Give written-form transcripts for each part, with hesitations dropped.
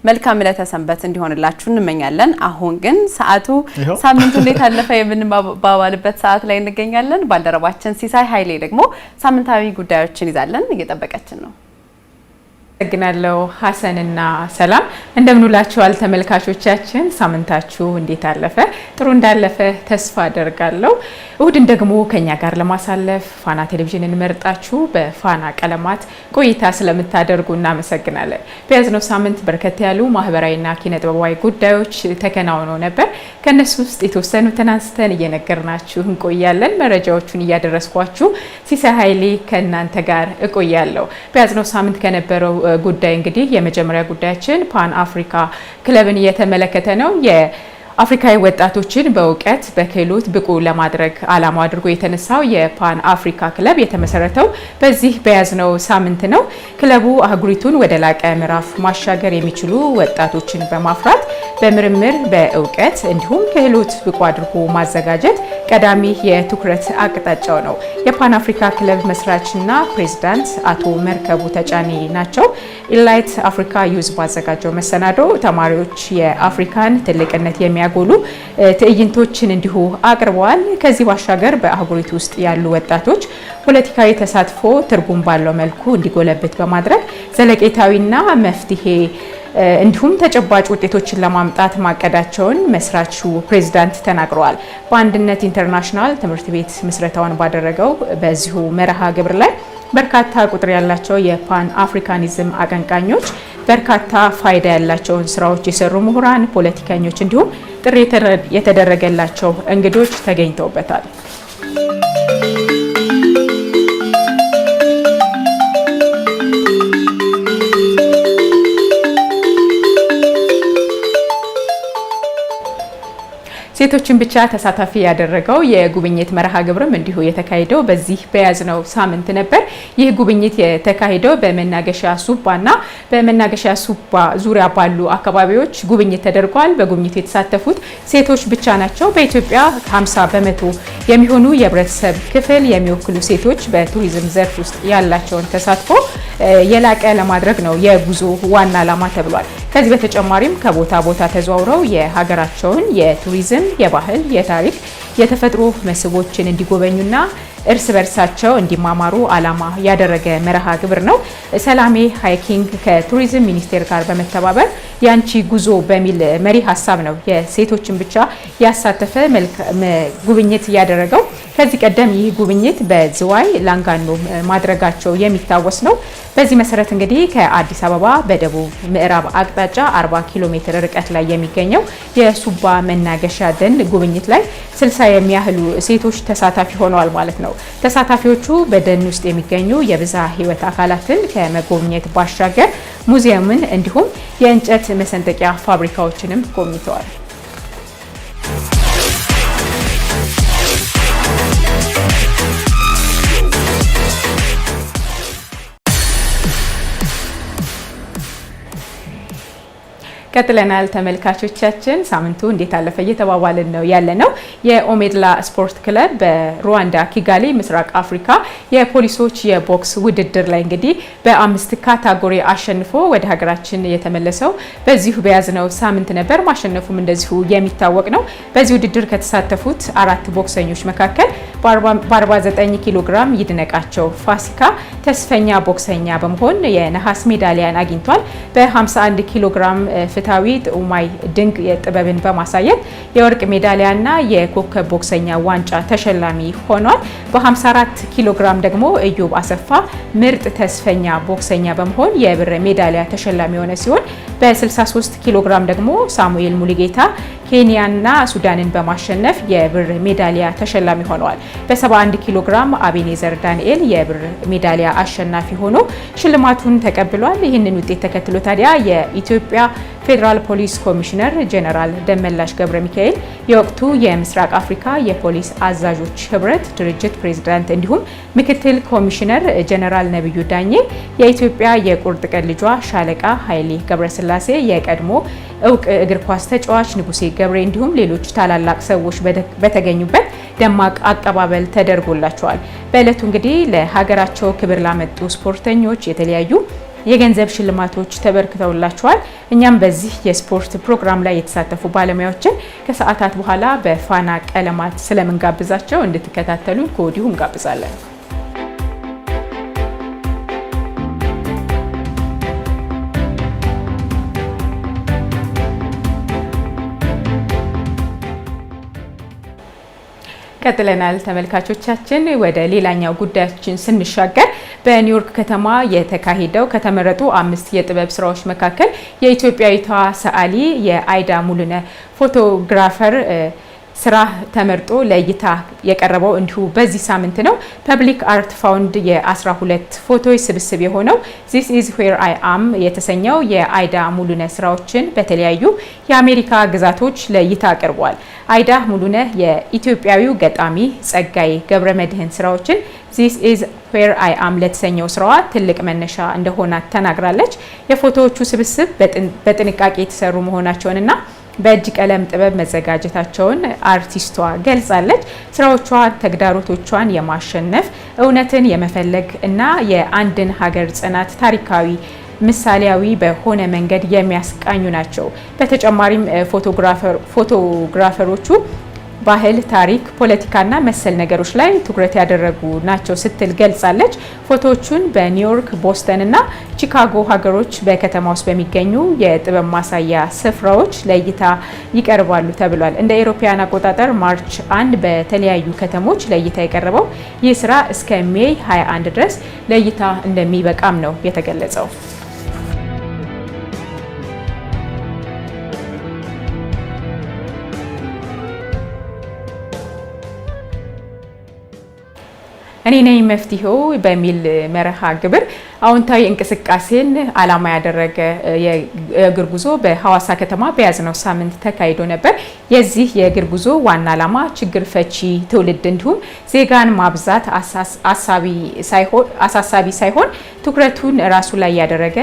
መልካም ለተሰንበት እንዲሆንላችሁ እንመኛለን። አሁን ግን ሰዓቱ ሳምንቱ እንዴት አለፈ የምንባባልበት ሰዓት ላይ እንገኛለን። ባልደረባችን ሲሳይ ኃይሌ ደግሞ ሳምንታዊ ጉዳዮችን ይዛለን እየጠበቀችን ነው። አመሰግናለሁ ሐሰንና ሰላም እንደምንውላችኋል ተመልካቾቻችን። ሳምንታችሁ እንዴት አለፈ? ጥሩ እንዳለፈ ተስፋ አደርጋለሁ። እሁድን ደግሞ ከኛ ጋር ለማሳለፍ ፋና ቴሌቪዥንን መርጣችሁ በፋና ቀለማት ቆይታ ስለምታደርጉ እናመሰግናለን። በያዝነው ሳምንት በርከት ያሉ ማህበራዊና ኪነጥበባዊ ጉዳዮች ተከናውነው ነበር። ከነሱ ውስጥ የተወሰኑትን አንስተን እየነገርናችሁ እንቆያለን። መረጃዎቹን እያደረስኳችሁ ሲሳይ ኃይሌ ከእናንተ ጋር እቆያለሁ። በያዝነው ሳምንት ከነበረው ጉዳይ እንግዲህ የመጀመሪያ ጉዳያችን ፓን አፍሪካ ክለብን እየተመለከተ ነው። የአፍሪካዊ ወጣቶችን በእውቀት በክህሎት ብቁ ለማድረግ ዓላማ አድርጎ የተነሳው የፓን አፍሪካ ክለብ የተመሰረተው በዚህ በያዝነው ሳምንት ነው። ክለቡ አህጉሪቱን ወደ ላቀ ምዕራፍ ማሻገር የሚችሉ ወጣቶችን በማፍራት በምርምር በእውቀት እንዲሁም ክህሎት ብቁ አድርጎ ማዘጋጀት ቀዳሚ የትኩረት አቅጣጫው ነው። የፓን አፍሪካ ክለብ መስራችና ፕሬዝዳንት አቶ መርከቡ ተጫኔ ናቸው። ኢላይት አፍሪካ ዩዝ ባዘጋጀው መሰናዶ ተማሪዎች የአፍሪካን ትልቅነት የሚያጎሉ ትዕይንቶችን እንዲሁ አቅርበዋል። ከዚህ ባሻገር በአህጉሪቱ ውስጥ ያሉ ወጣቶች ፖለቲካዊ ተሳትፎ ትርጉም ባለው መልኩ እንዲጎለብት በማድረግ ዘለቄታዊና መፍትሄ እንዲሁም ተጨባጭ ውጤቶችን ለማምጣት ማቀዳቸውን መስራቹ ፕሬዝዳንት ተናግረዋል። በአንድነት ኢንተርናሽናል ትምህርት ቤት ምስረታውን ባደረገው በዚሁ መርሃ ግብር ላይ በርካታ ቁጥር ያላቸው የፓን አፍሪካኒዝም አቀንቃኞች፣ በርካታ ፋይዳ ያላቸውን ስራዎች የሰሩ ምሁራን፣ ፖለቲከኞች እንዲሁም ጥሪ የተደረገላቸው እንግዶች ተገኝተውበታል። ሴቶችን ብቻ ተሳታፊ ያደረገው የጉብኝት መርሃ ግብርም እንዲሁ የተካሄደው በዚህ በያዝነው ሳምንት ነበር። ይህ ጉብኝት የተካሄደው በመናገሻ ሱባና በመናገሻ ሱባ ዙሪያ ባሉ አካባቢዎች ጉብኝት ተደርጓል። በጉብኝቱ የተሳተፉት ሴቶች ብቻ ናቸው። በኢትዮጵያ 50 በመቶ የሚሆኑ የህብረተሰብ ክፍል የሚወክሉ ሴቶች በቱሪዝም ዘርፍ ውስጥ ያላቸውን ተሳትፎ የላቀ ለማድረግ ነው የጉዞ ዋና ዓላማ ተብሏል። ከዚህ በተጨማሪም ከቦታ ቦታ ተዘዋውረው የሀገራቸውን የቱሪዝም፣ የባህል፣ የታሪክ፣ የተፈጥሮ መስህቦችን እንዲጎበኙና እርስ በርሳቸው እንዲማማሩ ዓላማ ያደረገ መርሃ ግብር ነው። ሰላሜ ሃይኪንግ ከቱሪዝም ሚኒስቴር ጋር በመተባበር ያንቺ ጉዞ በሚል መሪ ሀሳብ ነው የሴቶችን ብቻ ያሳተፈ ጉብኝት ያደረገው። ከዚህ ቀደም ይህ ጉብኝት በዝዋይ ላንጋኖ ማድረጋቸው የሚታወስ ነው። በዚህ መሰረት እንግዲህ ከአዲስ አበባ በደቡብ ምዕራብ አቅጣጫ 40 ኪሎ ሜትር ርቀት ላይ የሚገኘው የሱባ መናገሻ ደን ጉብኝት ላይ 60 የሚያህሉ ሴቶች ተሳታፊ ሆነዋል ማለት ነው። ተሳታፊዎቹ በደን ውስጥ የሚገኙ የብዝሃ ሕይወት አካላትን ከመጎብኘት ባሻገር ሙዚየምን እንዲሁም የእንጨት መሰንጠቂያ ፋብሪካዎችንም ጎብኝተዋል። ቀጥለናል ተመልካቾቻችን። ሳምንቱ እንዴት አለፈ እየተባባልን ነው ያለነው። የኦሜድላ ስፖርት ክለብ በሩዋንዳ ኪጋሊ ምስራቅ አፍሪካ የፖሊሶች የቦክስ ውድድር ላይ እንግዲህ በ5 ካታጎሪ አሸንፎ ወደ ሀገራችን የተመለሰው በዚሁ በያዝነው ሳምንት ነበር። ማሸነፉም እንደዚሁ የሚታወቅ ነው። በዚህ ውድድር ከተሳተፉት 4 ቦክሰኞች መካከል በ49 ኪሎ ግራም ይድነቃቸው ፋሲካ ተስፈኛ ቦክሰኛ በመሆን የነሐስ ሜዳሊያን አግኝቷል። በ51 ኪሎ ግራም ፍታዊ ጥዑማይ ድንቅ የጥበብን በማሳየት የወርቅ ሜዳሊያና የኮከብ ቦክሰኛ ዋንጫ ተሸላሚ ሆኗል። በ54 ኪሎ ግራም ደግሞ እዮብ አሰፋ ምርጥ ተስፈኛ ቦክሰኛ በመሆን የብር ሜዳሊያ ተሸላሚ የሆነ ሲሆን በ63 ኪሎ ግራም ደግሞ ሳሙኤል ሙሉጌታ ኬንያና ሱዳንን በማሸነፍ የብር ሜዳሊያ ተሸላሚ ሆነዋል። በ71 ኪሎ ግራም አቤኔዘር ዳንኤል የብር ሜዳሊያ አሸናፊ ሆኖ ሽልማቱን ተቀብሏል። ይህንን ውጤት ተከትሎ ታዲያ የኢትዮጵያ ፌዴራል ፖሊስ ኮሚሽነር ጄኔራል ደመላሽ ገብረ ሚካኤል የወቅቱ የምስራቅ አፍሪካ የፖሊስ አዛዦች ህብረት ድርጅት ፕሬዝዳንት እንዲሁም ምክትል ኮሚሽነር ጄኔራል ነብዩ ዳኜ የኢትዮጵያ የቁርጥ ቀን ልጇ ሻለቃ ኃይሌ ገብረስላሴ የቀድሞ እውቅ እግር ኳስ ተጫዋች ንጉሴ ገብሬ እንዲሁም ሌሎች ታላላቅ ሰዎች በተገኙበት ደማቅ አቀባበል ተደርጎላቸዋል። በእለቱ እንግዲህ ለሀገራቸው ክብር ላመጡ ስፖርተኞች የተለያዩ የገንዘብ ሽልማቶች ተበርክተውላቸዋል። እኛም በዚህ የስፖርት ፕሮግራም ላይ የተሳተፉ ባለሙያዎችን ከሰዓታት በኋላ በፋና ቀለማት ስለምንጋብዛቸው እንድትከታተሉ ከወዲሁ እንጋብዛለን። ቀጥለናል ተመልካቾቻችን። ወደ ሌላኛው ጉዳያችን ስንሻገር በኒውዮርክ ከተማ የተካሄደው ከተመረጡ 5 የጥበብ ስራዎች መካከል የኢትዮጵያዊቷ ሰዓሊ የአይዳ ሙሉነህ ፎቶግራፈር ስራ ተመርጦ ለእይታ የቀረበው እንዲሁ በዚህ ሳምንት ነው። ፐብሊክ አርት ፋውንድ የ12 ፎቶዎች ስብስብ የሆነው This is where I am የተሰኘው የአይዳ ሙሉነህ ስራዎችን በተለያዩ የአሜሪካ ግዛቶች ለእይታ አቅርቧል። አይዳ ሙሉነህ የኢትዮጵያዊው ገጣሚ ጸጋዬ ገብረመድህን ስራዎችን This is where I am ለተሰኘው ስራዋ ትልቅ መነሻ እንደሆነ ተናግራለች። የፎቶዎቹ ስብስብ በጥንቃቄ የተሰሩ መሆናቸውንና በእጅ ቀለም ጥበብ መዘጋጀታቸውን አርቲስቷ ገልጻለች። ስራዎቿ ተግዳሮቶቿን የማሸነፍ እውነትን የመፈለግ እና የአንድን ሀገር ጽናት ታሪካዊ ምሳሌያዊ በሆነ መንገድ የሚያስቃኙ ናቸው። በተጨማሪም ፎቶግራፈሮቹ ባህል፣ ታሪክ፣ ፖለቲካና መሰል ነገሮች ላይ ትኩረት ያደረጉ ናቸው ስትል ገልጻለች። ፎቶዎቹን በኒውዮርክ፣ ቦስተን እና ቺካጎ ሀገሮች በከተማ ውስጥ በሚገኙ የጥበብ ማሳያ ስፍራዎች ለእይታ ይቀርባሉ ተብሏል። እንደ አውሮፓውያን አቆጣጠር ማርች 1 በተለያዩ ከተሞች ለእይታ የቀረበው ይህ ስራ እስከ ሜይ 21 ድረስ ለእይታ እንደሚበቃም ነው የተገለጸው። እኔ ነኝ መፍትሄው በሚል መርሃ ግብር አዎንታዊ እንቅስቃሴን ዓላማ ያደረገ የእግር ጉዞ በሐዋሳ ከተማ በያዝነው ሳምንት ተካሂዶ ነበር። የዚህ የእግር ጉዞ ዋና ዓላማ ችግር ፈቺ ትውልድ እንዲሁም ዜጋን ማብዛት አሳሳቢ ሳይሆን ትኩረቱን ራሱ ላይ ያደረገ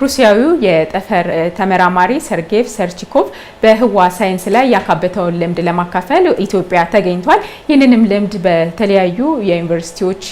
ሩሲያዊው የጠፈር ተመራማሪ ሰርጌይ ሰርቺኮቭ በህዋ ሳይንስ ላይ ያካበተውን ልምድ ለማካፈል ኢትዮጵያ ተገኝቷል። ይህንንም ልምድ በተለያዩ የዩኒቨርሲቲዎች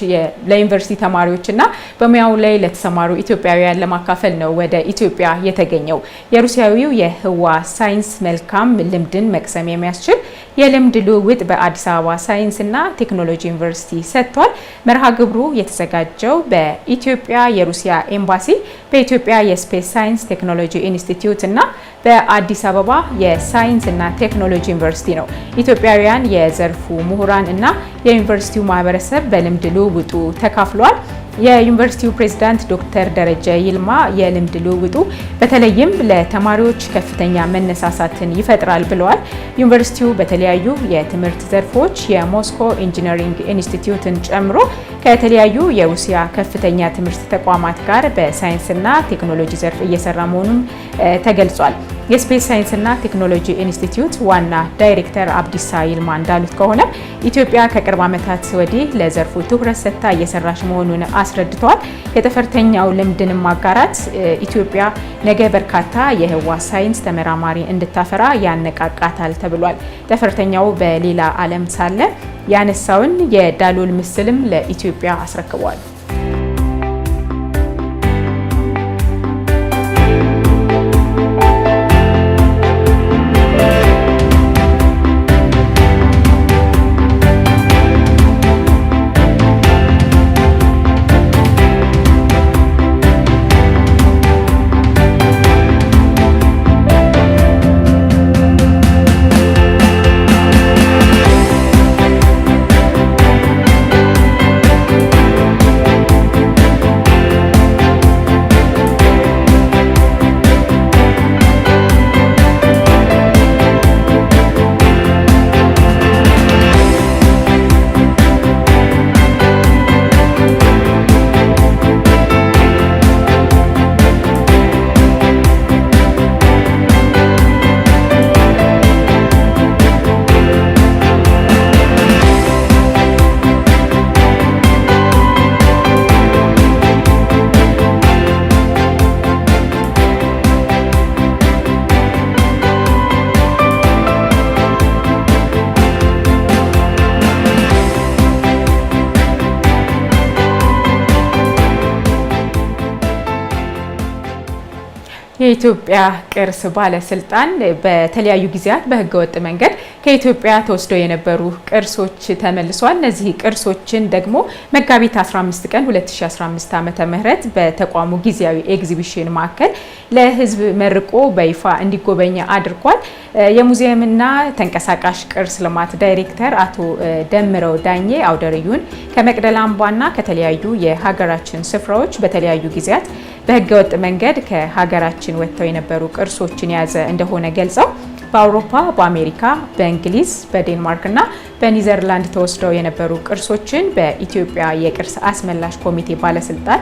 ለዩኒቨርሲቲ ተማሪዎችና በሙያው ላይ ለተሰማሩ ኢትዮጵያውያን ለማካፈል ነው ወደ ኢትዮጵያ የተገኘው። የሩሲያዊው የህዋ ሳይንስ መልካም ልምድን መቅሰም የሚያስችል የልምድ ልውውጥ በአዲስ አበባ ሳይንስና ቴክኖሎጂ ዩኒቨርሲቲ ሰጥቷል። መርሃ ግብሩ የተዘጋጀው በኢትዮጵያ የሩሲያ ኤምባሲ፣ በኢትዮጵያ የስፔስ ሳይንስ ቴክኖሎጂ ኢንስቲትዩት እና በአዲስ አበባ የሳይንስ እና ቴክኖሎጂ ዩኒቨርሲቲ ነው። ኢትዮጵያውያን የዘርፉ ምሁራን እና የዩኒቨርሲቲው ማህበረሰብ በልምድ ልውውጡ ተካፍሏል። የዩኒቨርሲቲው ፕሬዝዳንት ዶክተር ደረጀ ይልማ የልምድ ልውውጡ በተለይም ለተማሪዎች ከፍተኛ መነሳሳትን ይፈጥራል ብለዋል። ዩኒቨርሲቲው በተለያዩ የትምህርት ዘርፎች የሞስኮ ኢንጂነሪንግ ኢንስቲትዩትን ጨምሮ ከተለያዩ የሩሲያ ከፍተኛ ትምህርት ተቋማት ጋር በሳይንስና ቴክኖሎጂ ዘርፍ እየሰራ መሆኑን ተገልጿል። የስፔስ ሳይንስና ቴክኖሎጂ ኢንስቲትዩት ዋና ዳይሬክተር አብዲሳ ይልማ እንዳሉት ከሆነ ኢትዮጵያ ከቅርብ ዓመታት ወዲህ ለዘርፉ ትኩረት ሰጥታ እየሰራች መሆኑን አስረድተዋል። የጠፈርተኛው ልምድን ማጋራት ኢትዮጵያ ነገ በርካታ የህዋ ሳይንስ ተመራማሪ እንድታፈራ ያነቃቃታል ተብሏል። ጠፈርተኛው በሌላ ዓለም ሳለ ያነሳውን የዳሎል ምስልም ለኢትዮጵያ አስረክቧል። የኢትዮጵያ ቅርስ ባለስልጣን በተለያዩ ጊዜያት በህገወጥ መንገድ ከኢትዮጵያ ተወስደው የነበሩ ቅርሶች ተመልሷል። እነዚህ ቅርሶችን ደግሞ መጋቢት 15 ቀን 2015 ዓ.ም በተቋሙ ጊዜያዊ ኤግዚቢሽን ማዕከል ለህዝብ መርቆ በይፋ እንዲጎበኝ አድርጓል። የሙዚየምና ተንቀሳቃሽ ቅርስ ልማት ዳይሬክተር አቶ ደምረው ዳኜ አውደ ርዕዩን ከመቅደላ አምባና ከተለያዩ የሀገራችን ስፍራዎች በተለያዩ ጊዜያት በህገወጥ መንገድ ከሀገራችን ወጥተው የነበሩ ቅርሶችን የያዘ እንደሆነ ገልጸው በአውሮፓ፣ በአሜሪካ፣ በእንግሊዝ፣ በዴንማርክና በኒዘርላንድ ተወስደው የነበሩ ቅርሶችን በኢትዮጵያ የቅርስ አስመላሽ ኮሚቴ ባለስልጣን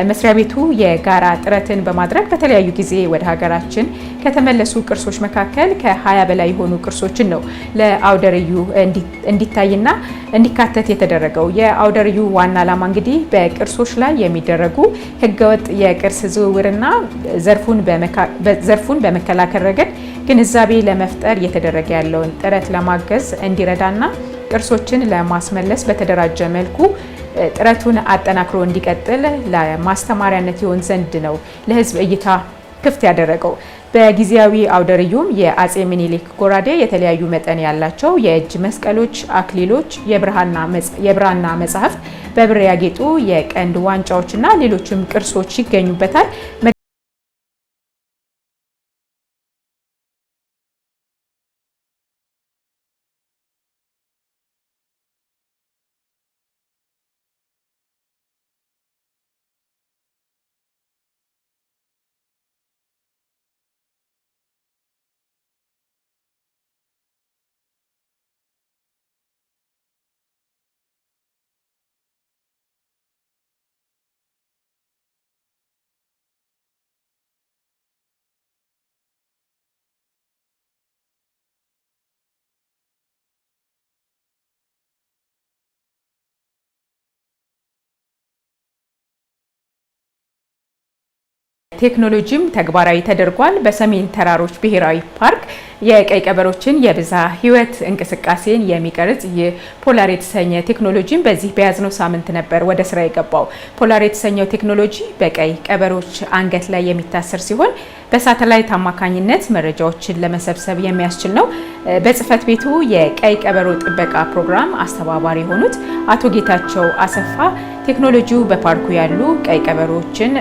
መስሪያ ቤቱ የጋራ ጥረትን በማድረግ በተለያዩ ጊዜ ወደ ሀገራችን ከተመለሱ ቅርሶች መካከል ከ20 በላይ የሆኑ ቅርሶችን ነው ለአውደ ርዕዩ እንዲታይና እንዲካተት የተደረገው። የአውደ ርዕዩ ዋና ዓላማ እንግዲህ በቅርሶች ላይ የሚደረጉ ህገወጥ የቅርስ ዝውውርና ዘርፉን በመከላከል ረገድ ግንዛቤ ለመፍጠር እየተደረገ ያለውን ጥረት ለማገዝ እንዲረዳና ቅርሶችን ለማስመለስ በተደራጀ መልኩ ጥረቱን አጠናክሮ እንዲቀጥል ለማስተማሪያነት ይሆን ዘንድ ነው ለህዝብ እይታ ክፍት ያደረገው። በጊዜያዊ አውደ ርዕዩም የአጼ ምኒልክ ጎራዴ፣ የተለያዩ መጠን ያላቸው የእጅ መስቀሎች፣ አክሊሎች፣ የብራና መጻሕፍት፣ በብር ያጌጡ የቀንድ ዋንጫዎችና ሌሎችም ቅርሶች ይገኙበታል። ቴክኖሎጂም ተግባራዊ ተደርጓል። በሰሜን ተራሮች ብሔራዊ ፓርክ የቀይ ቀበሮችን የብዝሃ ሕይወት እንቅስቃሴን የሚቀርጽ የፖላር የተሰኘ ቴክኖሎጂም በዚህ በያዝነው ሳምንት ነበር ወደ ስራ የገባው። ፖላር የተሰኘው ቴክኖሎጂ በቀይ ቀበሮች አንገት ላይ የሚታሰር ሲሆን በሳተላይት አማካኝነት መረጃዎችን ለመሰብሰብ የሚያስችል ነው። በጽህፈት ቤቱ የቀይ ቀበሮ ጥበቃ ፕሮግራም አስተባባሪ የሆኑት አቶ ጌታቸው አሰፋ ቴክኖሎጂው በፓርኩ ያሉ ቀይ ቀበሮችን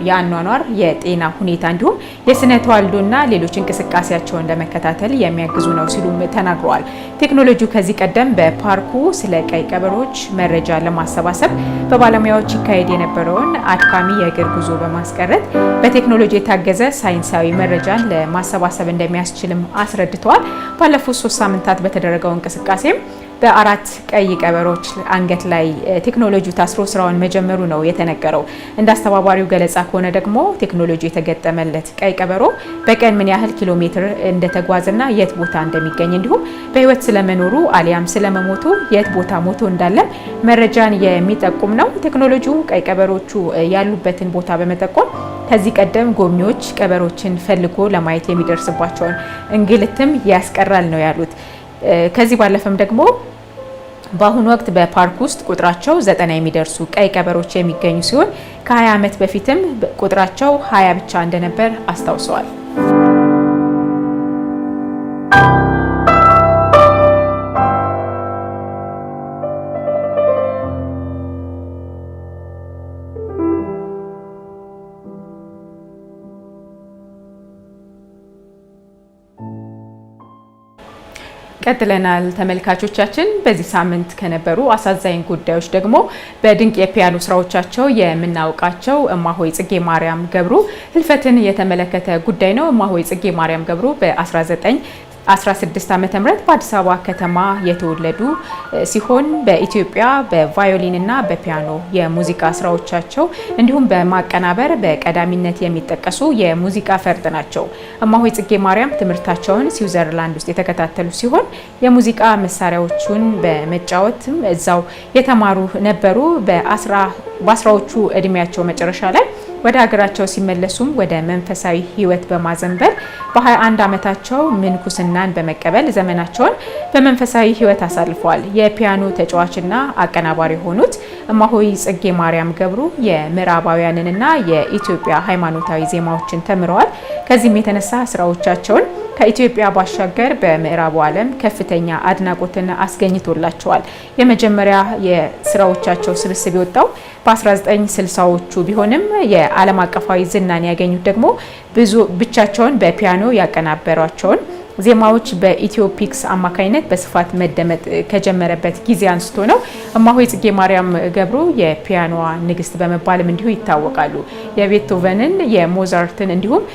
የአኗኗር የጤና ሁኔታ እንዲሁም የስነ ተዋልዶና ሌሎች እንቅስቃሴያቸውን ለመከታተል የሚያግዙ ነው ሲሉም ተናግረዋል። ቴክኖሎጂው ከዚህ ቀደም በፓርኩ ስለ ቀይ ቀበሮች መረጃ ለማሰባሰብ በባለሙያዎች ይካሄድ የነበረውን አድካሚ የእግር ጉዞ በማስቀረት በቴክኖሎጂ የታገዘ ሳይንሳዊ መረጃን ለማሰባሰብ እንደሚያስችልም አስረድተዋል። ባለፉት 3 ሳምንታት በተደረገው እንቅስቃሴም በ4 ቀይ ቀበሮች አንገት ላይ ቴክኖሎጂው ታስሮ ስራውን መጀመሩ ነው የተነገረው። እንደ አስተባባሪው ገለጻ ከሆነ ደግሞ ቴክኖሎጂ የተገጠመለት ቀይ ቀበሮ በቀን ምን ያህል ኪሎ ሜትር እንደተጓዘና የት ቦታ እንደሚገኝ እንዲሁም በህይወት ስለመኖሩ አሊያም ስለመሞቱ የት ቦታ ሞቶ እንዳለም መረጃን የሚጠቁም ነው። ቴክኖሎጂው ቀይ ቀበሮቹ ያሉበትን ቦታ በመጠቆም ከዚህ ቀደም ጎብኚዎች ቀበሮችን ፈልጎ ለማየት የሚደርስባቸውን እንግልትም ያስቀራል ነው ያሉት። ከዚህ ባለፈም ደግሞ በአሁኑ ወቅት በፓርክ ውስጥ ቁጥራቸው 90 የሚደርሱ ቀይ ቀበሮች የሚገኙ ሲሆን ከ20 ዓመት በፊትም ቁጥራቸው 20 ብቻ እንደነበር አስታውሰዋል። ቀጥለናል ተመልካቾቻችን። በዚህ ሳምንት ከነበሩ አሳዛኝ ጉዳዮች ደግሞ በድንቅ የፒያኖ ስራዎቻቸው የምናውቃቸው እማሆይ ጽጌ ማርያም ገብሩ ህልፈትን የተመለከተ ጉዳይ ነው። እማሆይ ጽጌ ማርያም ገብሩ በ1916 ዓመተ ምህረት በአዲስ አበባ ከተማ የተወለዱ ሲሆን በኢትዮጵያ በቫዮሊን እና በፒያኖ የሙዚቃ ስራዎቻቸው እንዲሁም በማቀናበር በቀዳሚነት የሚጠቀሱ የሙዚቃ ፈርጥ ናቸው። እማሆይ ጽጌ ማርያም ትምህርታቸውን ስዊዘርላንድ ውስጥ የተከታተሉ ሲሆን የሙዚቃ መሳሪያዎቹን በመጫወትም እዛው የተማሩ ነበሩ። በአስራዎቹ እድሜያቸው መጨረሻ ላይ ወደ ሀገራቸው ሲመለሱም ወደ መንፈሳዊ ሕይወት በማዘንበል በ21 ዓመታቸው ምንኩስናን በመቀበል ዘመናቸውን በመንፈሳዊ ሕይወት አሳልፈዋል። የፒያኖ ተጫዋችና አቀናባሪ የሆኑት እማሆይ ጽጌ ማርያም ገብሩ የምዕራባውያንንና የኢትዮጵያ ሃይማኖታዊ ዜማዎችን ተምረዋል። ከዚህም የተነሳ ስራዎቻቸውን ከኢትዮጵያ ባሻገር በምዕራቡ ዓለም ከፍተኛ አድናቆትን አስገኝቶላቸዋል። የመጀመሪያ የስራዎቻቸው ስብስብ የወጣው በ1960ዎቹ ቢሆንም የዓለም አቀፋዊ ዝናን ያገኙት ደግሞ ብዙ ብቻቸውን በፒያኖ ያቀናበሯቸውን ዜማዎች በኢትዮፒክስ አማካኝነት በስፋት መደመጥ ከጀመረበት ጊዜ አንስቶ ነው። እማሆይ ጽጌ ማርያም ገብሩ የፒያኖዋ ንግስት በመባልም እንዲሁ ይታወቃሉ። የቤቶቨንን፣ የሞዛርትን እንዲሁም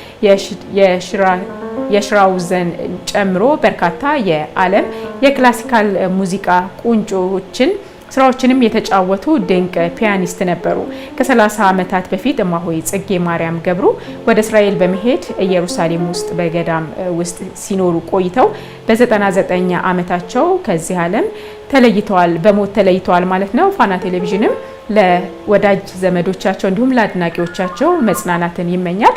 የሽራውዘን ጨምሮ በርካታ የዓለም የክላሲካል ሙዚቃ ቁንጮችን ስራዎችንም የተጫወቱ ድንቅ ፒያኒስት ነበሩ። ከ30 ዓመታት በፊት እማሆይ ጽጌ ማርያም ገብሩ ወደ እስራኤል በመሄድ ኢየሩሳሌም ውስጥ በገዳም ውስጥ ሲኖሩ ቆይተው በ99 ዓመታቸው ከዚህ ዓለም ተለይተዋል፣ በሞት ተለይተዋል ማለት ነው። ፋና ቴሌቪዥንም ለወዳጅ ዘመዶቻቸው እንዲሁም ለአድናቂዎቻቸው መጽናናትን ይመኛል።